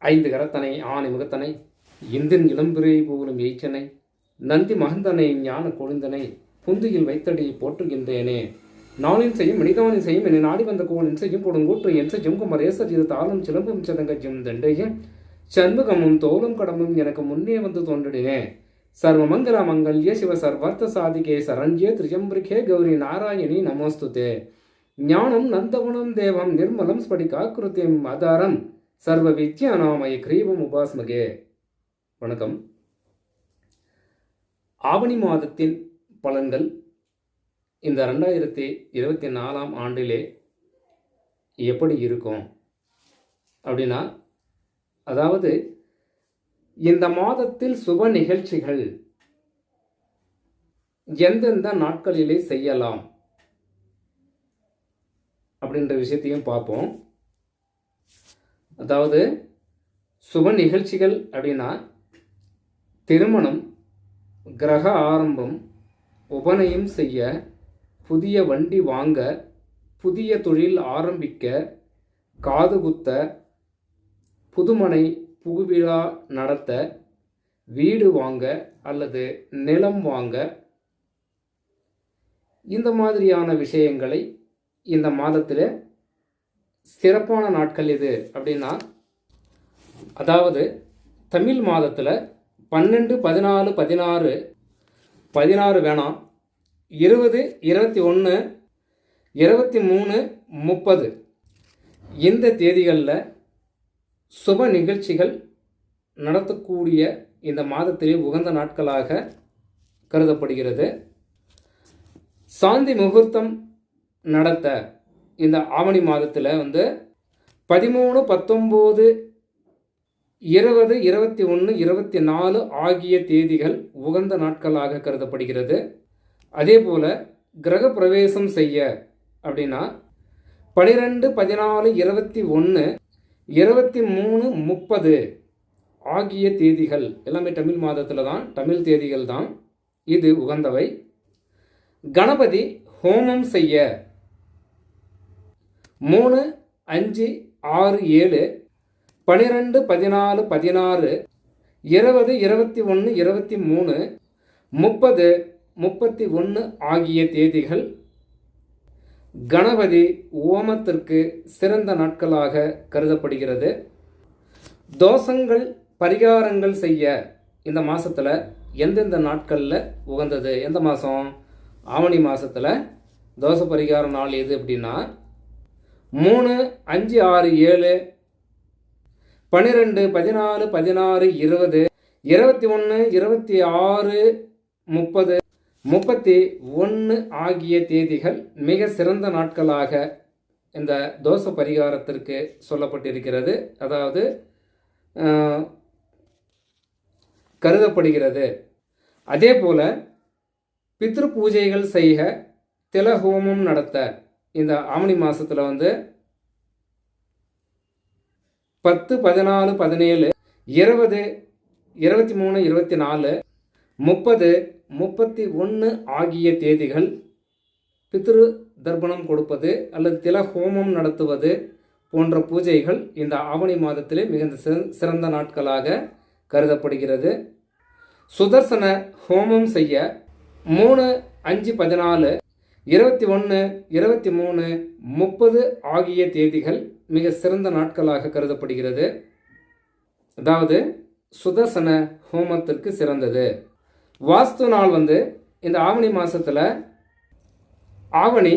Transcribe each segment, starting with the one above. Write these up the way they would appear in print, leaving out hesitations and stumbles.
ஐந்து கரத்தனை ஆணை முகத்தனை இந்தின் இளம்பிரை போலும் எய்ச்சனை நந்தி மகந்தனை ஞான கொழுந்தனை புந்தியில் வைத்தடி போற்றுகின்றேனே. நானின் செய்யும் மனிதானின் செய்யும் என்னை நாடி வந்த கோளின் செய்யும் கொடுங்கூற்று என் செய்யும் குமரேசர் இரு தாளும் சிலம்பும் சிதங்கஜும் தண்டையும் சண்முகமும் தோளும் கடமும் எனக்கு முன்னே வந்து தோன்றினே. சர்வமங்கல மங்கல்ய சிவ சர்வார்த்த சாதிகே சரண்யே திரியம்பிரிகே கௌரி நாராயணி நமோஸ்துதே. ஞானம் நந்தவனம் தேவம் நிர்மலம் ஸ்படிகாக்கிருத்தியம் ஆதாரம் சர்வ வித்யாநாமய கிரீவம் உபாஸ்மகே. வணக்கம். ஆவணி மாதத்தின் பலன்கள் இந்த 2024 ஆண்டிலே எப்படி இருக்கும் அப்படின்னா, அதாவது இந்த மாதத்தில் சுப நிகழ்ச்சிகள் எந்தெந்த நாட்களிலே செய்யலாம் அப்படின்ற விஷயத்தையும் பார்ப்போம். அதாவது சுப நிகழ்ச்சிகள் அப்படின்னா திருமணம், கிரக ஆரம்பம், உபநயம் செய்ய, புதிய வண்டி வாங்க, புதிய தொழில் ஆரம்பிக்க, காது குத்த, புதுமனை புகுவிழா நடத்த, வீடு வாங்க அல்லது நிலம் வாங்க, இந்த மாதிரியான விஷயங்களை இந்த மாதத்தில் சிறப்பான நாட்கள் எது அப்படின்னா, அதாவது தமிழ் மாதத்தில் 12, 14, 16, 16 வேணாம், 20, 21, 23, 30 இந்த தேதிகளில் சுப நிகழ்ச்சிகள் நடத்தக்கூடிய இந்த மாதத்திலே உகந்த நாட்களாக கருதப்படுகிறது. சாந்தி முகூர்த்தம் நடத்த இந்த ஆவணி மாதத்தில் 13, 19, 20, 21, 24 ஆகிய தேதிகள் உகந்த நாட்களாக கருதப்படுகிறது. அதே போல் கிரக பிரவேசம் செய்ய அப்படின்னா 12, 14, 21, 23, 30 ஆகிய தேதிகள் எல்லாமே தமிழ் மாதத்தில் தான், தமிழ் தேதிகள் தான், இது உகந்தவை. கணபதி ஹோமம் செய்ய 3, 5, 6, 7, 12, 14, 16, 20, 21, 23, 30, 31 ஆகிய தேதிகள் கணபதி ஓமத்திற்கு சிறந்த நாட்களாக கருதப்படுகிறது. தோஷங்கள் பரிகாரங்கள் செய்ய இந்த மாதத்தில் எந்தெந்த நாட்களில் உகந்தது? எந்த மாதம்? ஆவணி மாதத்தில் தோஷ பரிகார நாள் எது அப்படின்னா 3, 5, 6, 7, 12, 14, 16, 20, 21, 26, 30, 31 ஆகிய தேதிகள் மிக சிறந்த நாட்களாக இந்த தோஷ பரிகாரத்திற்கு சொல்லப்பட்டிருக்கிறது, அதாவது கருதப்படுகிறது. அதே போல பித்ரு பூஜைகள் செய்ய, திலஹோமம் நடத்த இந்த ஆவணி மாதத்தில் 10, 14, 17, 20, 23, 24, 30, 31 ஆகிய தேதிகள் பித்ரு தர்ப்பணம் கொடுப்பது அல்லது திலஹோமம் நடத்துவது போன்ற பூஜைகள் இந்த ஆவணி மாதத்திலே மிகுந்த சிறந்த நாட்களாக கருதப்படுகிறது. சுதர்சன ஹோமம் செய்ய 3, 5, 14, 21, 23, 30 ஆகிய தேதிகள் மிக சிறந்த நாட்களாக கருதப்படுகிறது. அதாவது சுதர்சன ஹோமத்திற்கு சிறந்தது. வாஸ்து நாள் இந்த ஆவணி மாதத்தில் ஆவணி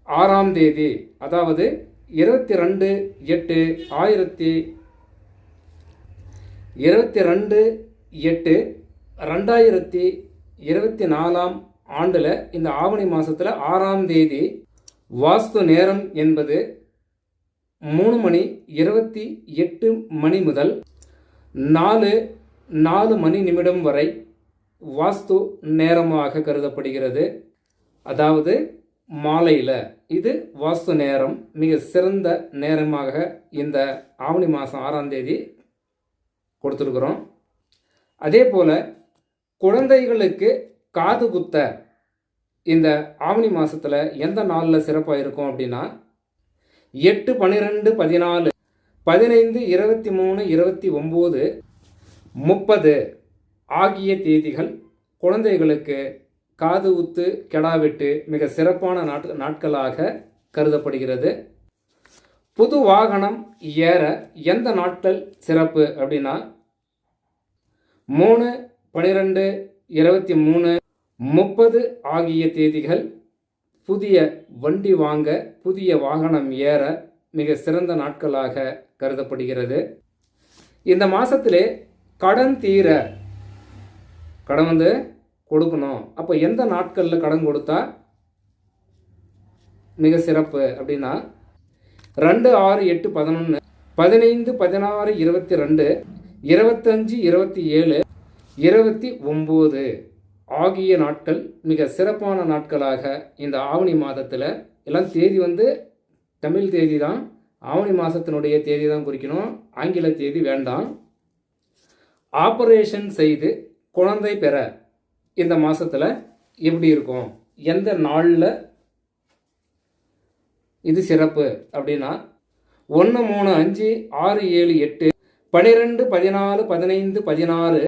6ஆம் தேதி, அதாவது 22/8/2024 ஆண்டில் இந்த ஆவணி மாதத்தில் 6ஆம் தேதி வாஸ்து நேரம் என்பது 3:28 முதல் 4:04 வரை வாஸ்து நேரமாக கருதப்படுகிறது. அதாவது மாலையில் இது வாஸ்து நேரம், மிக சிறந்த நேரமாக இந்த ஆவணி மாதம் 6ஆம் தேதி கொடுத்துருக்குறோம். அதே போல் குழந்தைகளுக்கு காது குத்த இந்த ஆவணி மாதத்தில் எந்த நாளில் சிறப்பாக இருக்கும் அப்படின்னா 8, 12, 14, 15, 23, 29, 30 ஆகிய தேதிகள் குழந்தைகளுக்கு காது ஊத்து கெடாவெட்டு மிக சிறப்பான நாட்களாக கருதப்படுகிறது. புது வாகனம் ஏற எந்த நாட்கள் சிறப்பு அப்படின்னா 3, 12, 23, 30 ஆகிய தேதிகள் புதிய வண்டி வாங்க புதிய வாகனம் ஏற மிக சிறந்த நாட்களாக கருதப்படுகிறது. இந்த மாதத்திலே கடன் தீர, கடன் கொடுக்கணும், அப்போ எந்த நாட்களில் கடன் கொடுத்தா மிக சிறப்பு அப்படின்னா 2, 6, 8, 11, 15, 16, 22, 25, 27, 29 ஆகிய நாட்கள் மிக சிறப்பான நாட்களாக இந்த ஆவணி மாதத்தில், எல்லாம் தேதி தமிழ் தேதி தான், ஆவணி மாதத்தினுடைய தேதி தான் குறிக்கணும், ஆங்கில தேதி வேண்டாம். ஆப்ரேஷன் செய்து குழந்தை பெற இந்த மாதத்தில் எப்படி இருக்கும், எந்த நாளில் இது சிறப்பு அப்படின்னா 1, 3, 5, 6, 7, 8, 12, 14, 15, 16,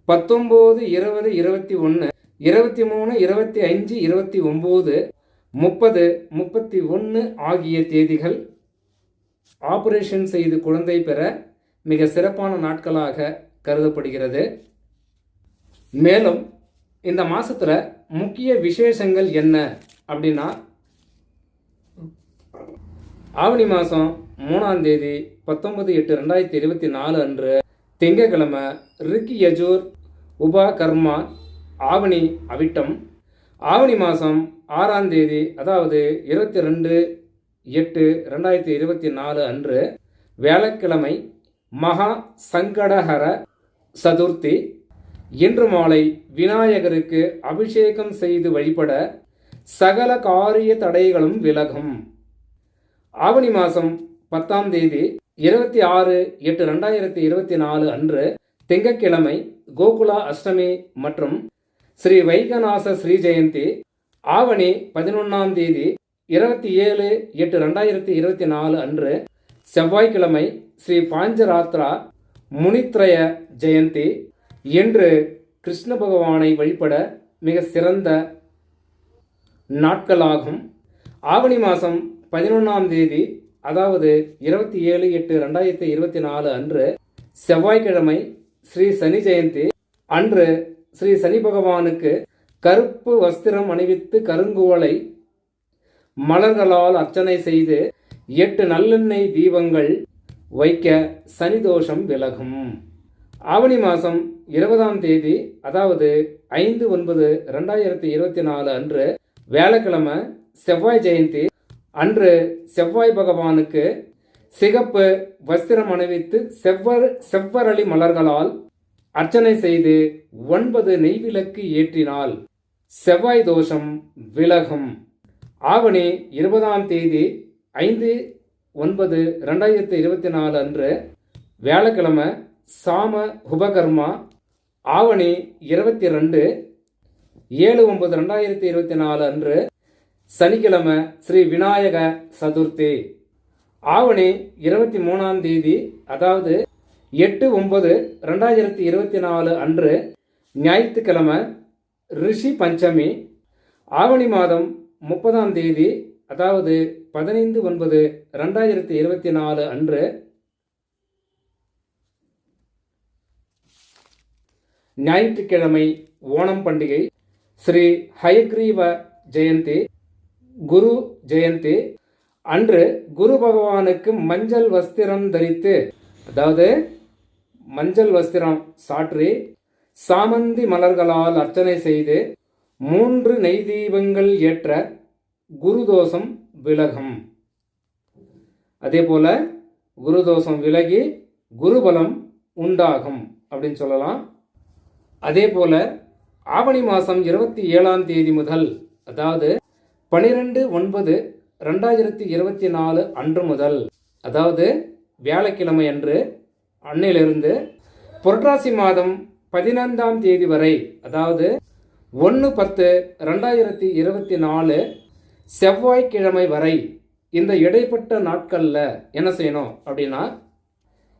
19, 20, 21, 23, 25, 29, 30, 31 ஆகிய தேதிகள் ஆபரேஷன் செய்து குழந்தை பெற மிக சிறப்பான நாட்களாக கருதப்படுகிறது. மேலும் இந்த மாசத்துல முக்கிய விசேஷங்கள் என்ன அப்படின்னா, ஆவணி மாதம் 3ஆம் தேதி 19/8/2024 அன்று திங்கட்கிழமை ரிக்கி யஜூர் உபா கர்மா ஆவணி அவிட்டம். ஆவணி மாதம் 6ஆம் தேதி அதாவது 22/8/2024 அன்று வியாழக்கிழமை மகா சங்கடஹர சதுர்த்தி. இன்று மாலை விநாயகருக்கு அபிஷேகம் செய்து வழிபட சகல காரிய தடைகளும் விலகும். ஆவணி மாதம் 10ஆம் தேதி 26/8/2024 அன்று திங்கட்கிழமை கோகுலா அஷ்டமி மற்றும் ஸ்ரீ வைகநாச ஸ்ரீ ஜெயந்தி. ஆவணி 11ஆம் தேதி 27/8/2024 அன்று செவ்வாய்க்கிழமை ஸ்ரீ பாஞ்சராத்ரா முனித்ரய ஜெயந்தி. இன்று கிருஷ்ண பகவானை வழிபட மிக சிறந்த நாட்களாகும். ஆவணி மாதம் 11ஆம் தேதி அதாவது 27/8/2024 அன்று செவ்வாய்க்கிழமை ஸ்ரீ சனி ஜெயந்தி. அன்று ஸ்ரீ சனி பகவானுக்கு கருப்பு வஸ்திரம் அணிவித்து கருங்குவளை மலர்களால் அர்ச்சனை செய்து 8 நல்லெண்ணெய் தீபங்கள் வைக்க சனி தோஷம் விலகும். ஆவணி மாதம் 20ஆம் தேதி அதாவது 5/9/2024 அன்று வியாழக்கிழமை செவ்வாய் ஜெயந்தி. அன்று செவ்வாய் பகவானுக்கு சிகப்பு வஸ்திரம் அணிவித்து செவ்வரளி மலர்களால் அர்ச்சனை செய்து 9 நெய்விளக்கு ஏற்றினால் செவ்வாய் தோஷம் விலகும். ஆவணி 20ஆம் தேதி 5/9/2024 அன்று வியாழக்கிழமை சாம உபகர்மா. ஆவணி 22/7/9/2024 அன்று சனிக்கிழமை ஸ்ரீ விநாயக சதுர்த்தி. ஆவணி 23ஆம் தேதி அதாவது 8/9/2024 அன்று ஞாயிற்றுக்கிழமை ரிஷி பஞ்சமி. ஆவணி மாதம் 30ஆம் தேதி அதாவது 15/9/2024 அன்று ஞாயிற்றுக்கிழமை ஓணம் பண்டிகை. ஸ்ரீ ஹயக்ரீவ ஜெயந்தி குரு ஜெயந்தி. அன்று குரு பகவானுக்கு மஞ்சள் வஸ்திரம் தரித்து அதாவது மஞ்சள் வஸ்திரம் சாற்றி சாமந்தி மலர்களால் அர்ச்சனை செய்து 3 நெய் தீபங்கள் ஏற்ற குருதோஷம் விலகும். அதே போல குருதோஷம் விலகி குருபலம் உண்டாகும் அப்படின்னு சொல்லலாம். அதே போல ஆவணி மாதம் 27ஆம் தேதி முதல் அதாவது 12/9/2024 அன்று முதல் அதாவது வியாழக்கிழமை அன்று அன்னையிலிருந்து புரட்டாசி மாதம் 15ஆம் தேதி வரை அதாவது 1/10/2024 செவ்வாய்க்கிழமை வரை இந்த இடைப்பட்ட நாட்களில் என்ன செய்யணும் அப்படின்னா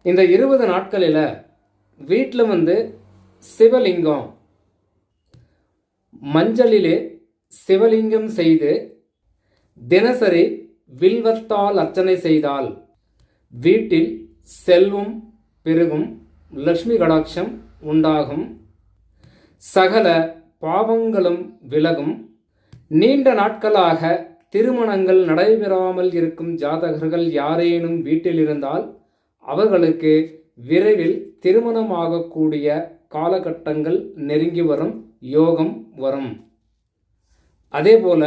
இந்த 20 நாட்களில் வீட்டில் சிவலிங்கம் மஞ்சளிலே சிவலிங்கம் செய்து தினசரி வில்வத்தால் அர்ச்சனை செய்தால் வீட்டில் செல்வம் பெருகும், லட்சுமி கடாட்சம் உண்டாகும், சகல பாவங்களும் விலகும். நீண்ட நாட்களாக திருமணங்கள் நடைபெறாமல் இருக்கும் ஜாதகர்கள் யாரேனும் வீட்டில் இருந்தால் அவர்களுக்கு விரைவில் திருமணமாகக்கூடிய காலகட்டங்கள் நெருங்கி வரும், யோகம் வரும். அதேபோல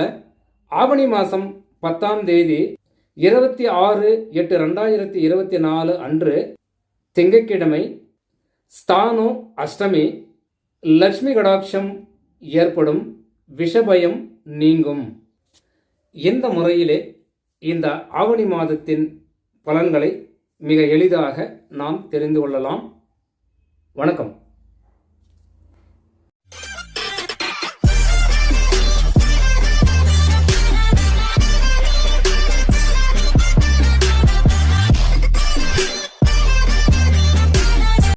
ஆவணி மாதம் 10ஆம் தேதி 26/8/2024 அன்று திங்கட்கிழமை ஸ்தானு அஷ்டமி. லட்சுமி கடாட்சம் ஏற்படும், விஷபயம் நீங்கும். இந்த முறையிலே இந்த ஆவணி மாதத்தின் பலன்களை மிக எளிதாக நாம் தெரிந்து கொள்ளலாம். வணக்கம்.